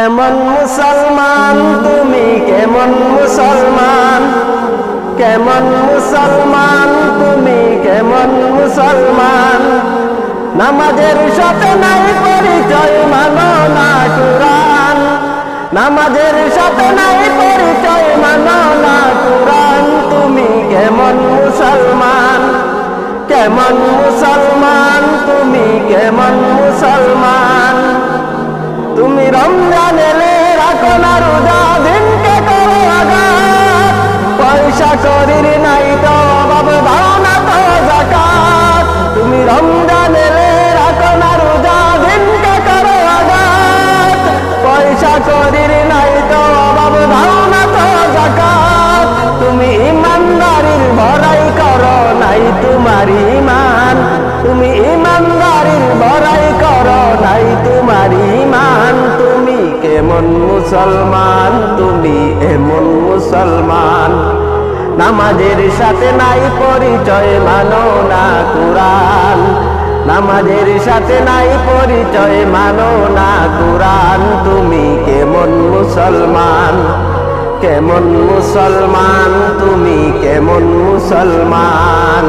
কেমন মুসলমান তুমি, কেমন মুসলমান, কেমন মুসলমান তুমি, কেমন মুসলমান। নামাজের সাথে নাই পরিচয়, মানো না কুরআন। নামাজের সাথে নাই পরিচয়, মানো না কুরআন। তুমি কেমন মুসলমান, কেমন মুসলমান তুমি, কেমন মুসলমান। তুমি রমজান এলে রাখো না রোজা, দিনকে করো আঘাত। পয়সা করির নাই তো অভাব, দাও না তো যাকাত। তুমি রমজান এলে রাখো না রোজা, দিনকে করো আঘাত। পয়সা করির নাই তো অভাব, দাও না তো যাকাত। তুমি ইমানদারির বড়াই করো, নাই তোমার ঈমান। তুমি ইমানদারির বড়াই করো, নাই তোমার ঈমান। তুমি কেমন মুসলমান, তুমি এমন মুসলমান। নামাজের সাথে নাই পরিচয়, মানো না কুরআন। নামাজের সাথে নাই পরিচয়, মানো না কুরআন। তুমি কেমন মুসলমান, কেমন মুসলমান তুমি, কেমন মুসলমান।